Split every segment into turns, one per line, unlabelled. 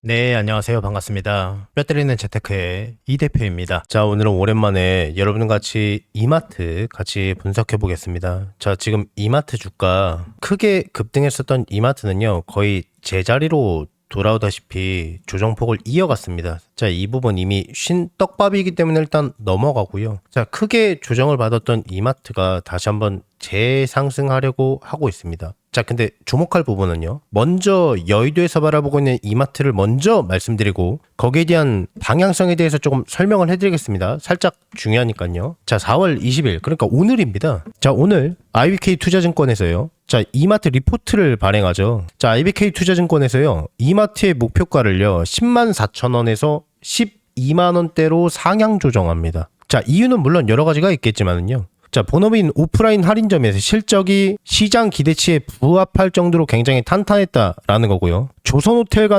네, 안녕하세요. 반갑습니다. 뼈 때리는 재테크의 이 대표입니다. 자, 오늘은 오랜만에 여러분과 같이 이마트 같이 분석해 보겠습니다. 자, 지금 이마트 주가 크게 급등했었던 이마트는요, 거의 제자리로 돌아오다시피 조정폭을 이어갔습니다. 자, 이 부분 이미 쉰 떡밥이기 때문에 일단 넘어가고요. 자, 크게 조정을 받았던 이마트가 다시 한번 재상승하려고 하고 있습니다. 자, 근데 주목할 부분은요. 먼저 여의도에서 바라보고 있는 이마트를 먼저 말씀드리고 거기에 대한 방향성에 대해서 조금 설명을 해드리겠습니다. 살짝 중요하니까요. 자, 4월 20일 그러니까 오늘입니다. 자, 오늘 IBK 투자증권에서요. 자, 이마트 리포트를 발행하죠. 자, IBK 투자증권에서요. 이마트의 목표가를요. 10만 4천 원에서 12만 원대로 상향 조정합니다. 자, 이유는 물론 여러 가지가 있겠지만은요. 자, 본업인 오프라인 할인점에서 실적이 시장 기대치에 부합할 정도로 굉장히 탄탄했다라는 거고요. 조선호텔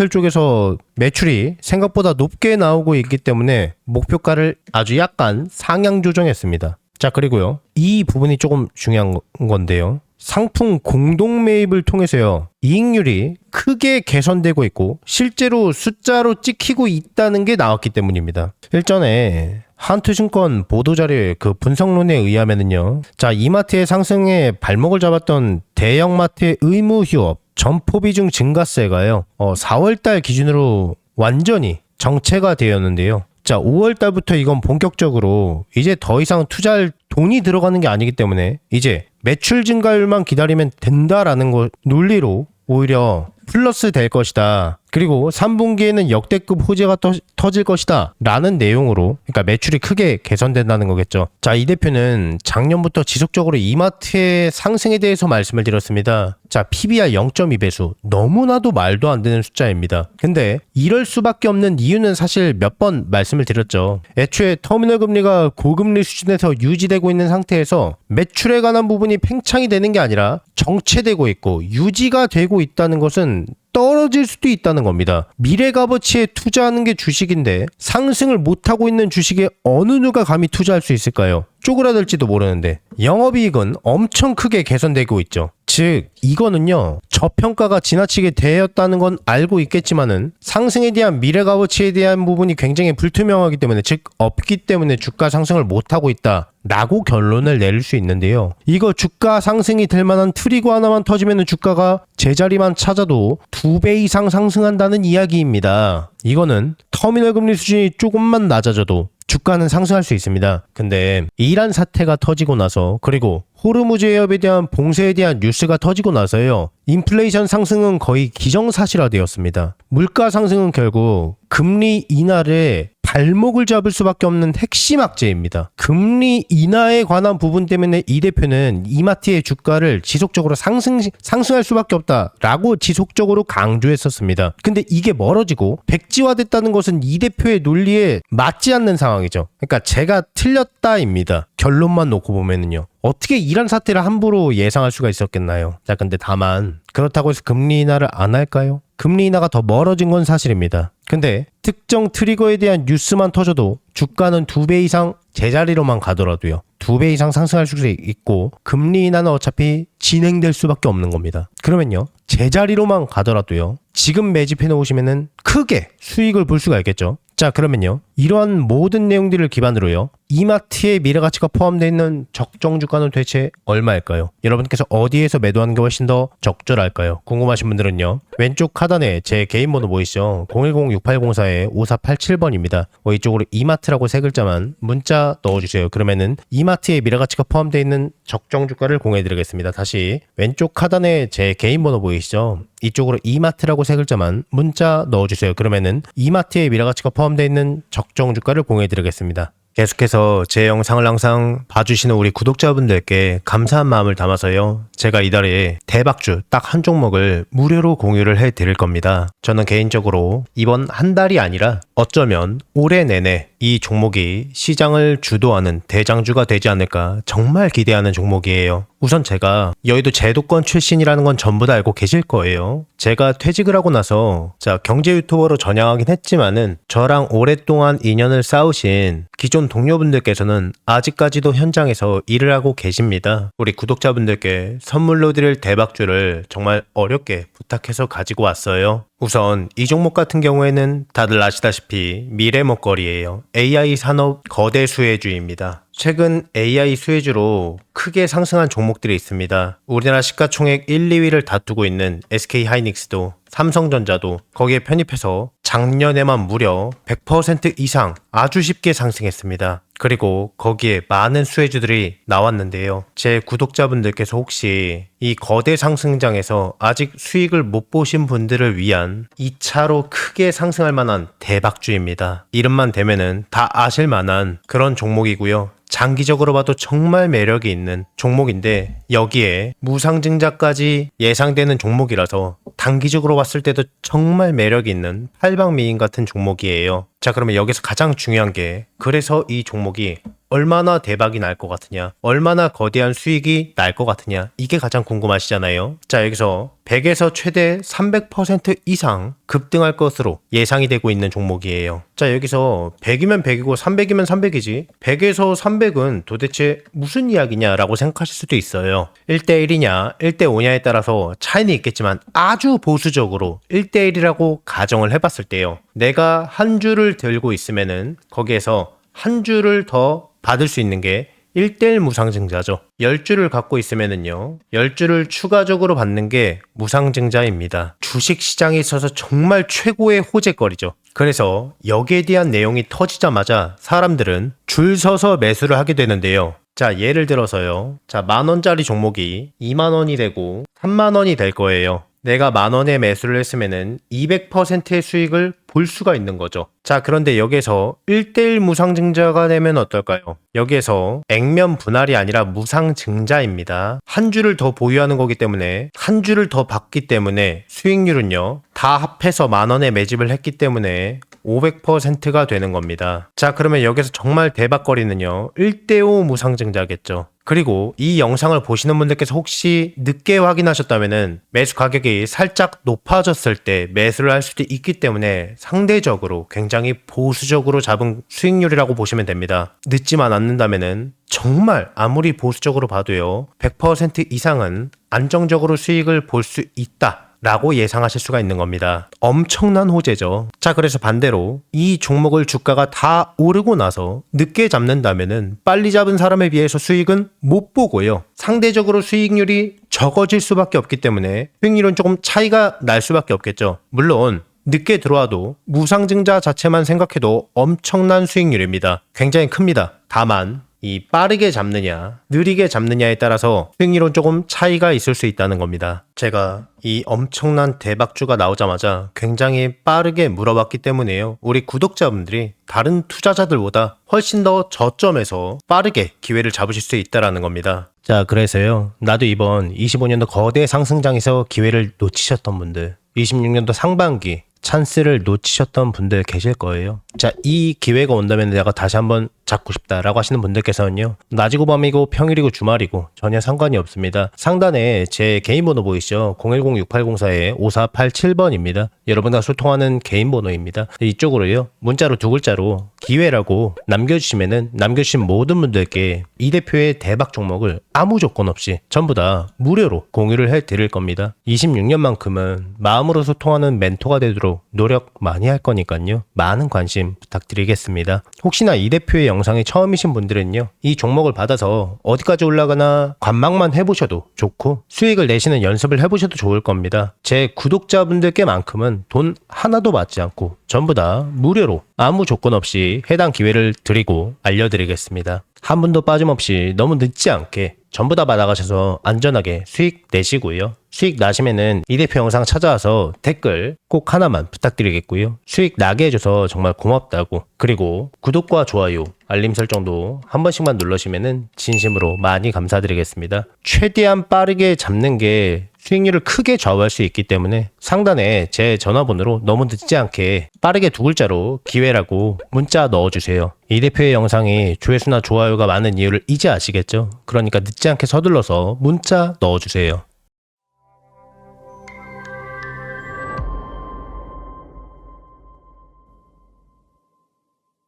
쪽에서 매출이 생각보다 높게 나오고 있기 때문에 목표가를 아주 약간 상향 조정했습니다. 자, 그리고요. 이 부분이 조금 중요한 건데요. 상품 공동 매입을 통해서요. 이익률이 크게 개선되고 있고 실제로 숫자로 찍히고 있다는 게 나왔기 때문입니다. 일전에 한투증권 보도자료의 그 분석론에 의하면은요. 자, 이마트의 상승에 발목을 잡았던 대형마트의 의무 휴업, 점포 비중 증가세가요. 4월달 기준으로 완전히 정체가 되었는데요. 자, 5월달부터 이건 본격적으로 이제 더 이상 투자할 돈이 들어가는 게 아니기 때문에 이제 매출 증가율만 기다리면 된다라는 논리로 오히려 플러스 될 것이다. 그리고 3분기에는 역대급 호재가 터질 것이다 라는 내용으로, 그러니까 매출이 크게 개선된다는 거겠죠. 자, 이 대표는 작년부터 지속적으로 이마트의 상승에 대해서 말씀을 드렸습니다. 자, PBR 0.2배수 너무나도 말도 안 되는 숫자입니다. 근데 이럴 수밖에 없는 이유는 사실 몇 번 말씀을 드렸죠. 애초에 터미널 금리가 고금리 수준에서 유지되고 있는 상태에서 매출에 관한 부분이 팽창이 되는 게 아니라 정체되고 있고 유지가 되고 있다는 것은 떨어질 수도 있다는 겁니다. 미래 값어치에 투자하는 게 주식인데 상승을 못하고 있는 주식에 어느 누가 감히 투자할 수 있을까요? 쪼그라들지도 모르는데 영업이익은 엄청 크게 개선되고 있죠. 즉 이거는요, 저평가가 지나치게 되었다는 건 알고 있겠지만은 상승에 대한 미래 값어치에 대한 부분이 굉장히 불투명하기 때문에, 즉 없기 때문에 주가 상승을 못하고 있다 라고 결론을 내릴 수 있는데요. 이거 주가 상승이 될 만한 트리거 하나만 터지면 주가가 제자리만 찾아도 2배 이상 상승한다는 이야기입니다. 이거는 터미널 금리 수준이 조금만 낮아져도 주가는 상승할 수 있습니다. 근데 이란 사태가 터지고 나서, 그리고 호르무즈 해협에 대한 봉쇄에 대한 뉴스가 터지고 나서요. 인플레이션 상승은 거의 기정사실화되었습니다. 물가 상승은 결국 금리 인하에 발목을 잡을 수밖에 없는 핵심 악재입니다. 금리 인하에 관한 부분 때문에 이 대표는 이마트의 주가를 지속적으로 상승할 수밖에 없다라고 지속적으로 강조했었습니다. 근데 이게 멀어지고 백지화됐다는 것은 이 대표의 논리에 맞지 않는 상황이죠. 그러니까 제가 틀렸다입니다. 결론만 놓고 보면은요. 어떻게 이런 사태를 함부로 예상할 수가 있었겠나요? 자, 근데 다만 그렇다고 해서 금리 인하를 안 할까요? 금리 인하가 더 멀어진 건 사실입니다. 근데 특정 트리거에 대한 뉴스만 터져도 주가는 2배 이상 제자리로만 가더라도요. 2배 이상 상승할 수 있고 금리 인하는 어차피 진행될 수밖에 없는 겁니다. 그러면요. 제자리로만 가더라도요. 지금 매집해 놓으시면은 크게 수익을 볼 수가 있겠죠. 자, 그러면요. 이러한 모든 내용들을 기반으로요. 이마트의 미래가치가 포함되어 있는 적정 주가는 대체 얼마일까요? 여러분께서 어디에서 매도하는 게 훨씬 더 적절할까요? 궁금하신 분들은요. 왼쪽 하단에 제 개인 번호 보이시죠? 010-6804-5487번입니다. 이쪽으로 이마트라고 세 글자만 문자 넣어주세요. 그러면은 이마트의 미래가치가 포함되어 있는 적정 주가를 공유해드리겠습니다. 다시 왼쪽 하단에 제 개인 번호 보이시죠? 이쪽으로 이마트라고 세 글자만 문자 넣어주세요. 그러면은 이마트의 미래가치가 포함되어 있는 적정 주가를 공유해드리겠습니다. 계속해서 제 영상을 항상 봐주시는 우리 구독자분들께 감사한 마음을 담아서요. 제가 이달에 대박주 딱 한 종목을 무료로 공유를 해드릴 겁니다. 저는 개인적으로 이번 한 달이 아니라 어쩌면 올해 내내 이 종목이 시장을 주도하는 대장주가 되지 않을까 정말 기대하는 종목이에요. 우선 제가 여의도 제도권 출신이라는 건 전부 다 알고 계실 거예요. 제가 퇴직을 하고 나서 경제 유튜버로 전향하긴 했지만은 저랑 오랫동안 인연을 쌓으신 기존 동료분들께서는 아직까지도 현장에서 일을 하고 계십니다. 우리 구독자분들께 선물로 드릴 대박주를 정말 어렵게 부탁해서 가지고 왔어요. 우선 이 종목 같은 경우에는 다들 아시다시피 미래 먹거리예요. AI 산업 거대 수혜주입니다. 최근 AI 수혜주로 크게 상승한 종목들이 있습니다. 우리나라 시가총액 1, 2위를 다투고 있는 SK하이닉스도 삼성전자도 거기에 편입해서 작년에만 무려 100% 이상 아주 쉽게 상승했습니다. 그리고 거기에 많은 수혜주들이 나왔는데요. 제 구독자분들께서 혹시 이 거대 상승장에서 아직 수익을 못 보신 분들을 위한 2차로 크게 상승할 만한 대박주입니다. 이름만 대면은 다 아실 만한 그런 종목이고요. 장기적으로 봐도 정말 매력이 있는 종목인데 여기에 무상증자까지 예상되는 종목이라서 단기적으로 봤을 때도 정말 매력이 있는 팔방미인 같은 종목이에요. 자, 그러면 여기서 가장 중요한 게 그래서 이 종목이 얼마나 대박이 날 것 같으냐, 얼마나 거대한 수익이 날 것 같으냐, 이게 가장 궁금하시잖아요. 자, 여기서 100에서 최대 300% 이상 급등할 것으로 예상이 되고 있는 종목이에요. 자, 여기서 100이면 100이고 300이면 300이지 100에서 300은 도대체 무슨 이야기냐라고 생각하실 수도 있어요. 1대1이냐 1대5냐에 따라서 차이는 있겠지만 아주 보수적으로 1대1이라고 가정을 해봤을 때요, 내가 한 주를 들고 있으면은 거기에서 한 주를 더 받을 수 있는 게 1대1 무상증자죠. 10주를 갖고 있으면은요, 10주를 추가적으로 받는 게 무상증자입니다. 주식시장에 있어서 정말 최고의 호재거리죠. 그래서 여기에 대한 내용이 터지자마자 사람들은 줄 서서 매수를 하게 되는데요. 자, 예를 들어서요. 자, 10,000원짜리 종목이 20,000원이 되고 30,000원이 될 거예요. 내가 10,000원에 매수를 했으면은 200%의 수익을 볼 수가 있는 거죠. 자, 그런데 여기에서 1대1 무상증자가 되면 어떨까요? 여기에서 액면 분할이 아니라 무상증자입니다. 한 주를 더 보유하는 거기 때문에 한 주를 더 받기 때문에 수익률은요, 다 합해서 10,000원에 매집을 했기 때문에 500%가 되는 겁니다. 자, 그러면 여기서 정말 대박거리는요, 1대5 무상증자겠죠. 그리고 이 영상을 보시는 분들께서 혹시 늦게 확인하셨다면은 매수 가격이 살짝 높아졌을 때 매수를 할 수도 있기 때문에 상대적으로 굉장히 보수적으로 잡은 수익률이라고 보시면 됩니다. 늦지만 않는다면은 정말 아무리 보수적으로 봐도요, 100% 이상은 안정적으로 수익을 볼 수 있다 라고 예상하실 수가 있는 겁니다. 엄청난 호재죠. 자, 그래서 반대로 이 종목을 주가가 다 오르고 나서 늦게 잡는다면은 빨리 잡은 사람에 비해서 수익은 못 보고요, 상대적으로 수익률이 적어질 수밖에 없기 때문에 수익률은 조금 차이가 날 수밖에 없겠죠. 물론 늦게 들어와도 무상증자 자체만 생각해도 엄청난 수익률입니다. 굉장히 큽니다. 다만 이 빠르게 잡느냐 느리게 잡느냐에 따라서 수익률은 조금 차이가 있을 수 있다는 겁니다. 제가 이 엄청난 대박주가 나오자마자 굉장히 빠르게 물어봤기 때문에요, 우리 구독자분들이 다른 투자자들보다 훨씬 더 저점에서 빠르게 기회를 잡으실 수 있다는 겁니다. 자, 그래서요, 나도 이번 25년도 거대 상승장에서 기회를 놓치셨던 분들, 26년도 상반기 찬스를 놓치셨던 분들 계실 거예요. 자, 이 기회가 온다면 내가 다시 한번 잡고 싶다라고 하시는 분들께서는요, 낮이고 밤이고 평일이고 주말이고 전혀 상관이 없습니다. 상단에 제 개인 번호 보이시죠? 010-6804-5487번입니다. 여러분과 소통하는 개인 번호입니다. 이쪽으로요, 문자로 2글자로 기회라고 남겨주시면은 남겨주신 모든 분들께 이 대표의 대박 종목을 아무 조건 없이 전부 다 무료로 공유를 해드릴 겁니다. 26년만큼은 마음으로 소통하는 멘토가 되도록 노력 많이 할 거니까요, 많은 관심 부탁드리겠습니다. 혹시나 이 대표의 영상이 처음이신 분들은요, 이 종목을 받아서 어디까지 올라가나 관망만 해보셔도 좋고 수익을 내시는 연습을 해보셔도 좋을 겁니다. 제 구독자분들께만큼은 돈 하나도 받지 않고 전부 다 무료로 아무 조건 없이 해당 기회를 드리고 알려드리겠습니다. 한 분도 빠짐없이 너무 늦지 않게 전부 다 받아가셔서 안전하게 수익 내시고요. 수익 나시면은 이 대표 영상 찾아와서 댓글 꼭 하나만 부탁드리겠고요. 수익 나게 해줘서 정말 고맙다고, 그리고 구독과 좋아요, 알림 설정도 한 번씩만 눌러주시면은 진심으로 많이 감사드리겠습니다. 최대한 빠르게 잡는 게 수익률을 크게 좌우할 수 있기 때문에 상단에 제 전화번호로 너무 늦지 않게 빠르게 2글자로 기회라고 문자 넣어주세요. 이 대표의 영상이 조회수나 좋아요가 많은 이유를 이제 아시겠죠? 그러니까 늦지 않게 서둘러서 문자 넣어주세요.